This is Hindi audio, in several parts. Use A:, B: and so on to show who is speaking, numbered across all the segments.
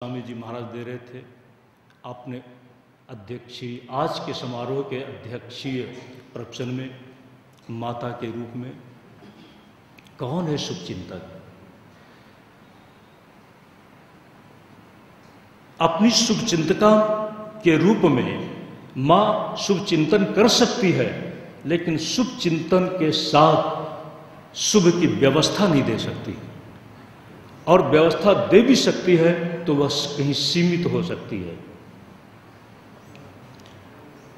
A: स्वामी जी महाराज दे रहे थे। आपने अध्यक्षीय आज के समारोह के अध्यक्षीय प्रवचन में माता के रूप में कौन है शुभचिंतक, अपनी शुभचिंतका के रूप में मां शुभचिंतन कर सकती है, लेकिन शुभचिंतन के साथ शुभ की व्यवस्था नहीं दे सकती, और व्यवस्था दे भी सकती है तो वह कहीं सीमित हो सकती है,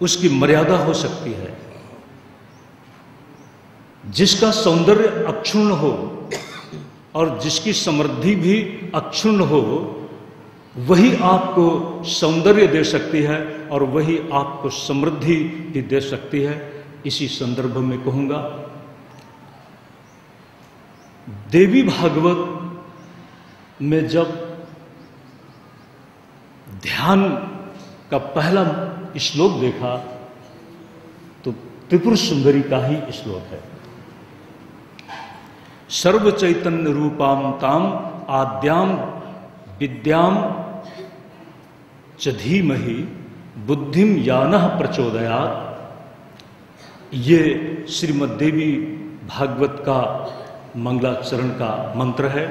A: उसकी मर्यादा हो सकती है। जिसका सौंदर्य अक्षुण्ण हो और जिसकी समृद्धि भी अक्षुण्ण हो, वही आपको सौंदर्य दे सकती है और वही आपको समृद्धि भी दे सकती है। इसी संदर्भ में कहूंगा, देवी भागवत में जब ध्यान का पहला श्लोक देखा तो त्रिपुर सुंदरी का ही श्लोक है। सर्व चैतन्य रूपाम ताम आद्याम विद्याम च धीमहि बुद्धिम यानः प्रचोदयात्। ये श्रीमद् देवी भागवत का मंगलाचरण का मंत्र है।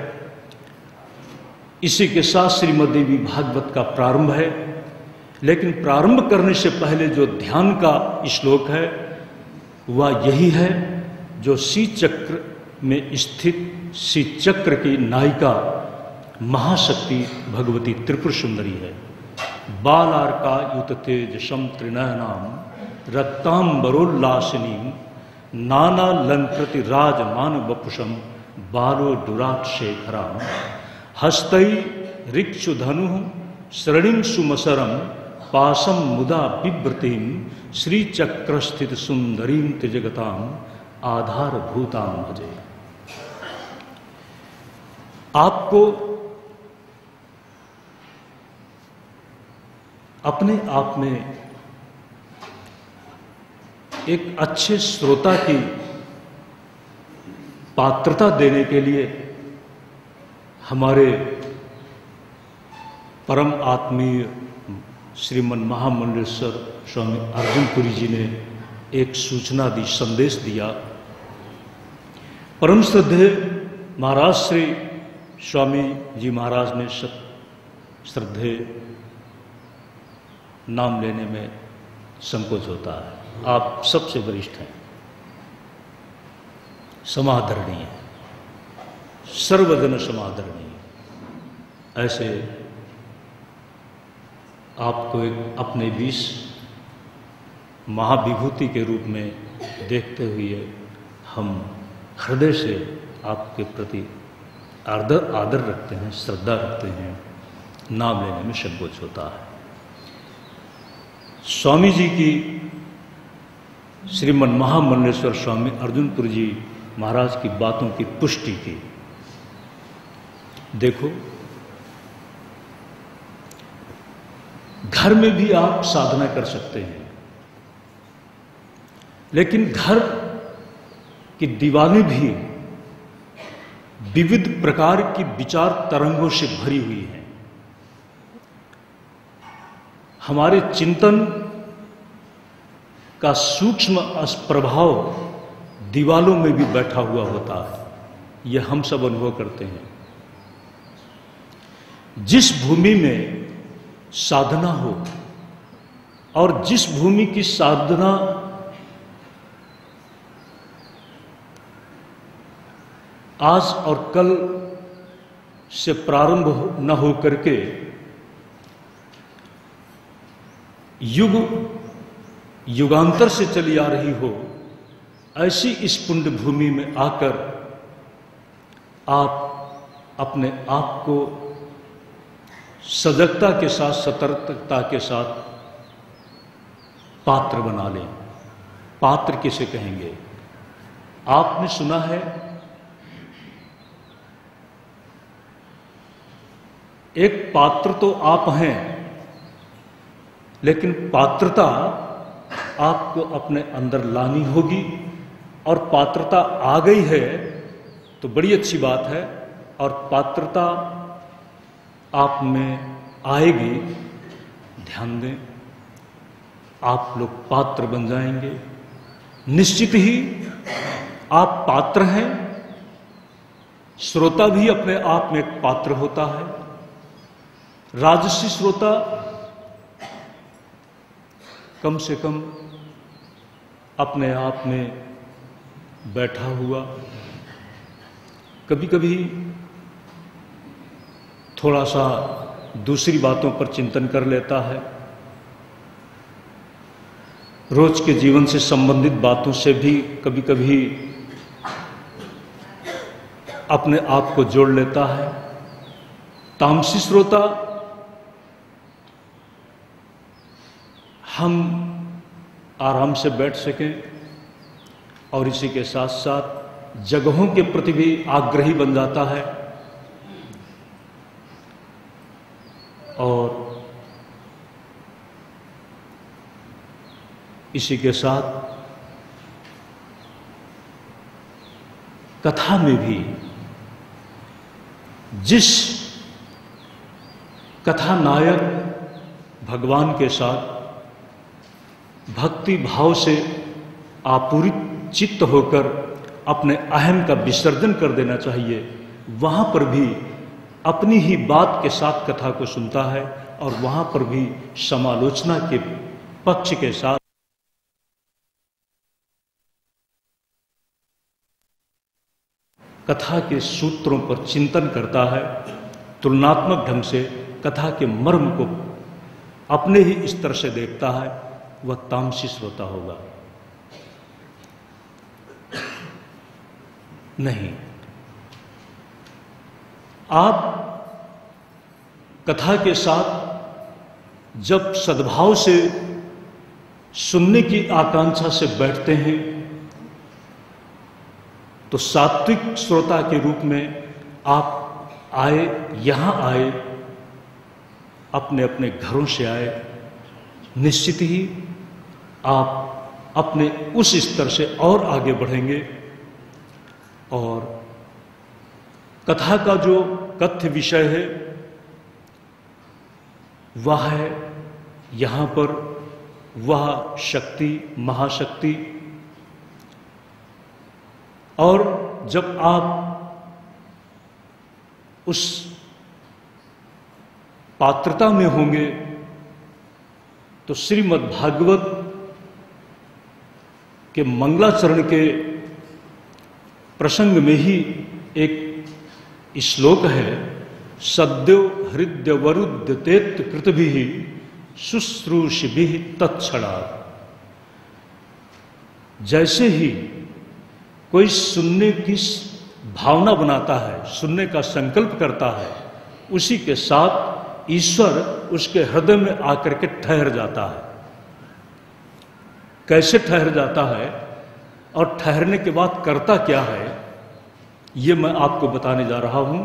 A: इसी के साथ श्रीमद् देवी भागवत का प्रारंभ है, लेकिन प्रारंभ करने से पहले जो ध्यान का श्लोक है वह यही है जो श्री चक्र में स्थित श्री चक्र की नायिका महाशक्ति भगवती त्रिपुर सुंदरी है। बालार्का युततेजशं त्रिनयनां रक्तांबरोल्लासिनीं नानालंकृति राजमान वपुषं बालोदुराक्षेखरां हस्तै ऋक्षुधनु श्रणिं सुमसरं पाशं मुदा बिभ्रतीं श्रीचक्रस्थित सुंदरीं त्रिजगतां आधारभूतां भजे। आपको अपने आप में एक अच्छे श्रोता की पात्रता देने के लिए हमारे परम आत्मीय श्रीमन महामंडलेश्वर स्वामी अर्जुनपुरी जी ने एक सूचना दी, संदेश दिया। परम श्रद्धेय महाराज श्री स्वामी जी महाराज ने श्रद्धेय नाम लेने में संकोच होता है। आप सबसे वरिष्ठ हैं, समादरणीय, सर्वजन समादरणीय। ऐसे आपको एक अपने बीच महाविभूति के रूप में देखते हुए हम हृदय से आपके प्रति आदर रखते हैं, श्रद्धा रखते हैं। नाम लेने में संकोच होता है। स्वामी जी की श्रीमन महामंडलेश्वर स्वामी अर्जुनपुरी जी महाराज की बातों की पुष्टि की। देखो, घर में भी आप साधना कर सकते हैं, लेकिन घर की दीवारें भी विविध प्रकार की विचार तरंगों से भरी हुई हैं। हमारे चिंतन का सूक्ष्म प्रभाव दीवालों में भी बैठा हुआ होता है, यह हम सब अनुभव करते हैं। जिस भूमि में साधना हो और जिस भूमि की साधना आज और कल से प्रारंभ न हो करके युगांतर से चली आ रही हो, ऐसी इस पुण्य भूमि में आकर आप अपने आप को सजगता के साथ, सतर्कता के साथ पात्र बना लें। पात्र किसे कहेंगे? आपने सुना है एक पात्र तो आप हैं, लेकिन पात्रता आपको अपने अंदर लानी होगी, और पात्रता आ गई है तो बड़ी अच्छी बात है, और पात्रता आप में आएगी, ध्यान दें, आप लोग पात्र बन जाएंगे। निश्चित ही आप पात्र हैं। श्रोता भी अपने आप में एक पात्र होता है। राजसी श्रोता कम से कम अपने आप में बैठा हुआ, कभी कभी थोड़ा सा दूसरी बातों पर चिंतन कर लेता है, रोज के जीवन से संबंधित बातों से भी कभी कभी अपने आप को जोड़ लेता है। तामसी श्रोता हम आराम से बैठ सकें और इसी के साथ साथ जगहों के प्रति भी आग्रही बन जाता है और इसी के साथ कथा में भी जिस कथानायक भगवान के साथ भक्ति भाव से आपूरित चित्त होकर अपने अहम का विसर्जन कर देना चाहिए, वहां पर भी अपनी ही बात के साथ कथा को सुनता है और वहां पर भी समालोचना के पक्ष के साथ कथा के सूत्रों पर चिंतन करता है। तुलनात्मक ढंग से कथा के मर्म को अपने ही स्तर से देखता है, वह तामसी श्रोता होगा। नहीं, आप कथा के साथ जब सद्भाव से सुनने की आकांक्षा से बैठते हैं तो सात्विक श्रोता के रूप में आप आए, यहां आए, अपने अपने घरों से आए, निश्चित ही आप अपने उस स्तर से और आगे बढ़ेंगे और कथा का जो कथ्य विषय है वह है यहां पर वह शक्ति, महाशक्ति। और जब आप उस पात्रता में होंगे तो श्रीमद् भागवत के मंगलाचरण के प्रसंग में ही एक श्लोक है, सद्यो हृदय वरुद्यतेत कृतभिः शुश्रूषिभिः तत्क्षणा। जैसे ही कोई सुनने की भावना बनाता है, सुनने का संकल्प करता है, उसी के साथ ईश्वर उसके हृदय में आकर के ठहर जाता है। कैसे ठहर जाता है और ठहरने के बाद करता क्या है, ये मैं आपको बताने जा रहा हूं।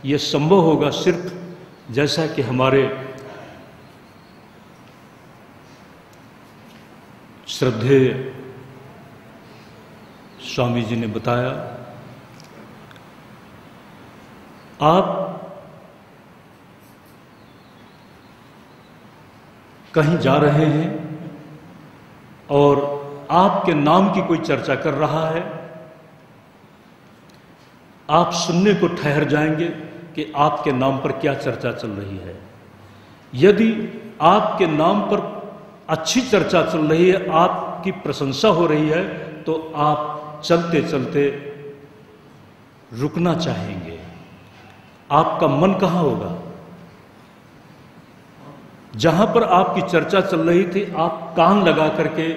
A: ये संभव होगा सिर्फ जैसा कि हमारे श्रद्धेय स्वामी जी ने बताया। आप कहीं जा रहे हैं और आपके नाम की कोई चर्चा कर रहा है, आप सुनने को ठहर जाएंगे कि आपके नाम पर क्या चर्चा चल रही है। यदि आपके नाम पर अच्छी चर्चा चल रही है, आपकी प्रशंसा हो रही है, तो आप चलते चलते रुकना चाहेंगे। आपका मन कहाँ होगा? जहां पर आपकी चर्चा चल रही थी आप कान लगा करके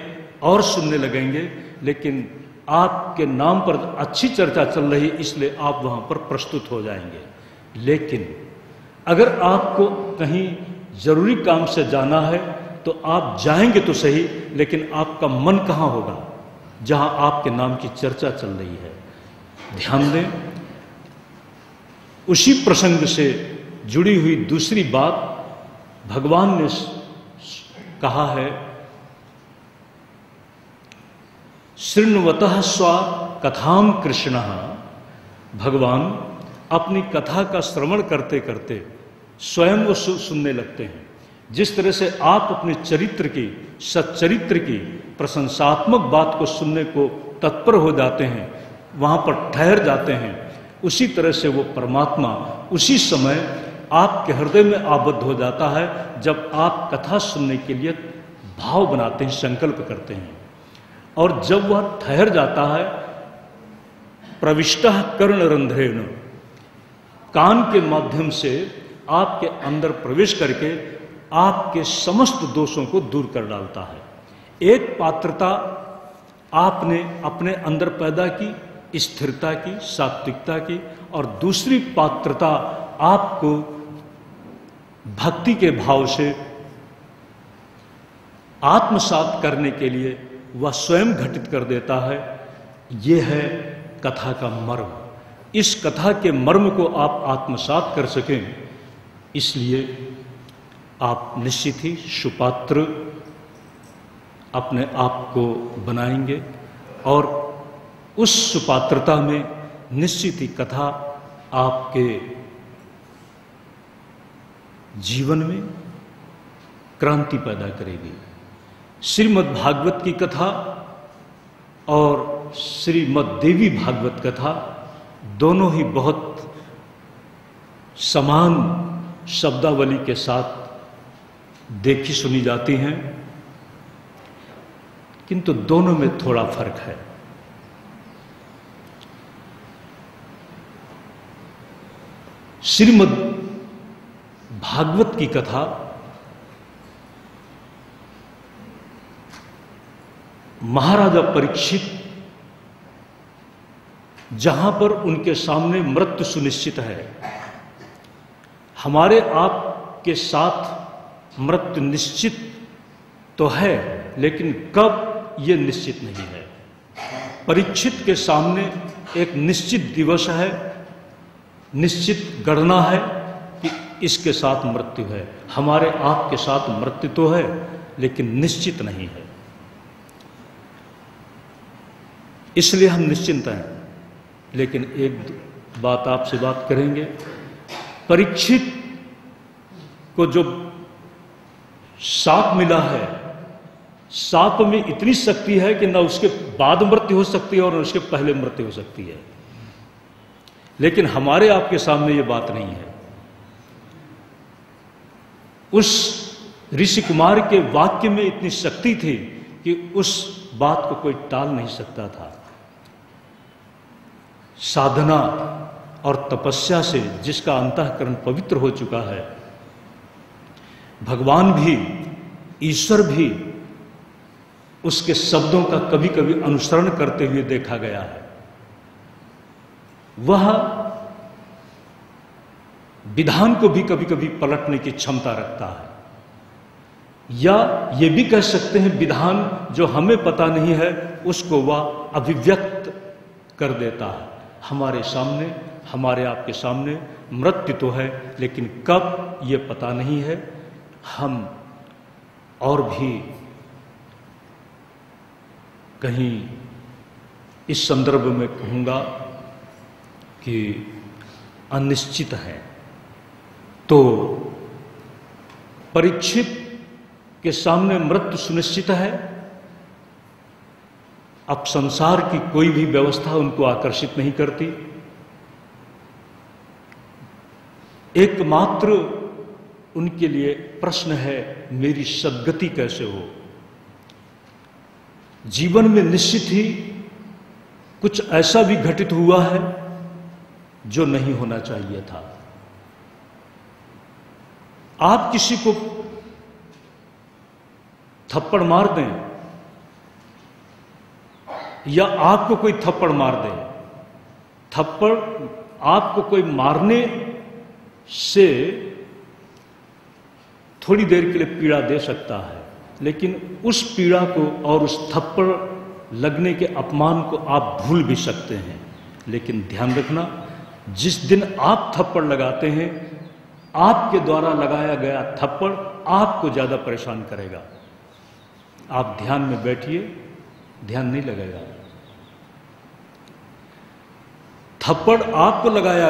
A: और सुनने लगेंगे, लेकिन आपके नाम पर अच्छी चर्चा चल रही इसलिए आप वहां पर प्रस्तुत हो जाएंगे। लेकिन अगर आपको कहीं जरूरी काम से जाना है तो आप जाएंगे तो सही, लेकिन आपका मन कहाँ होगा? जहां आपके नाम की चर्चा चल रही है। ध्यान दें, उसी प्रसंग से जुड़ी हुई दूसरी बात भगवान ने कहा है, शृण्वतः स्वा कथाम कृष्णः। भगवान अपनी कथा का श्रवण करते करते स्वयं वो सुनने लगते हैं। जिस तरह से आप अपने चरित्र की, सच्चरित्र की प्रशंसात्मक बात को सुनने को तत्पर हो जाते हैं, वहाँ पर ठहर जाते हैं, उसी तरह से वो परमात्मा उसी समय आपके हृदय में आबद्ध हो जाता है जब आप कथा सुनने के लिए भाव बनाते हैं, संकल्प करते हैं। और जब वह ठहर जाता है, प्रविष्टः कर्णरंध्रेण, कान के माध्यम से आपके अंदर प्रवेश करके आपके समस्त दोषों को दूर कर डालता है। एक पात्रता आपने अपने अंदर पैदा की, स्थिरता की, सात्विकता की, और दूसरी पात्रता आपको भक्ति के भाव से आत्मसात करने के लिए वह स्वयं घटित कर देता है। यह है कथा का मर्म। इस कथा के मर्म को आप आत्मसात कर सकें, इसलिए आप निश्चित ही सुपात्र अपने आप को बनाएंगे और उस सुपात्रता में निश्चित ही कथा आपके जीवन में क्रांति पैदा करेगी। श्रीमद् भागवत की कथा और श्रीमद् देवी भागवत कथा दोनों ही बहुत समान शब्दावली के साथ देखी सुनी जाती हैं, किंतु दोनों में थोड़ा फर्क है। श्रीमद् भागवत की कथा महाराजा परीक्षित जहां पर उनके सामने मृत्यु सुनिश्चित है, हमारे आप के साथ मृत्यु निश्चित तो है, लेकिन कब ये निश्चित नहीं है। परीक्षित के सामने एक निश्चित दिवस है, निश्चित गणना है कि इसके साथ मृत्यु है। हमारे आप के साथ मृत्यु तो है, लेकिन निश्चित नहीं है। इसलिए हम निश्चिंत हैं। लेकिन एक बात आपसे बात करेंगे, परीक्षित को जो साप मिला है, साप में इतनी शक्ति है कि न उसके बाद मृत्यु हो सकती है और न उसके पहले मृत्यु हो सकती है। लेकिन हमारे आपके सामने ये बात नहीं है। उस ऋषि कुमार के वाक्य में इतनी शक्ति थी कि उस बात को कोई टाल नहीं सकता था। साधना और तपस्या से जिसका अंतःकरण पवित्र हो चुका है, भगवान भी, ईश्वर भी उसके शब्दों का कभी कभी अनुसरण करते हुए देखा गया है। वह विधान को भी कभी कभी पलटने की क्षमता रखता है, या ये भी कह सकते हैं विधान जो हमें पता नहीं है उसको वह अभिव्यक्त कर देता है। हमारे सामने, हमारे आपके सामने मृत्यु तो है, लेकिन कब ये पता नहीं है। हम और भी कहीं इस संदर्भ में कहूँगा कि अनिश्चित है। तो परीक्षित के सामने मृत्यु सुनिश्चित है। अब संसार की कोई भी व्यवस्था उनको आकर्षित नहीं करती। एकमात्र उनके लिए प्रश्न है, मेरी सद्गति कैसे हो। जीवन में निश्चित ही कुछ ऐसा भी घटित हुआ है जो नहीं होना चाहिए था। आप किसी को थप्पड़ मार दें या आपको कोई थप्पड़ मार दे, थप्पड़ आपको कोई मारने से थोड़ी देर के लिए पीड़ा दे सकता है, लेकिन उस पीड़ा को और उस थप्पड़ लगने के अपमान को आप भूल भी सकते हैं। लेकिन ध्यान रखना, जिस दिन आप थप्पड़ लगाते हैं, आपके द्वारा लगाया गया थप्पड़ आपको ज्यादा परेशान करेगा। आप ध्यान में बैठिए, ध्यान नहीं लगेगा। थप्पड़ आपको लगाया गया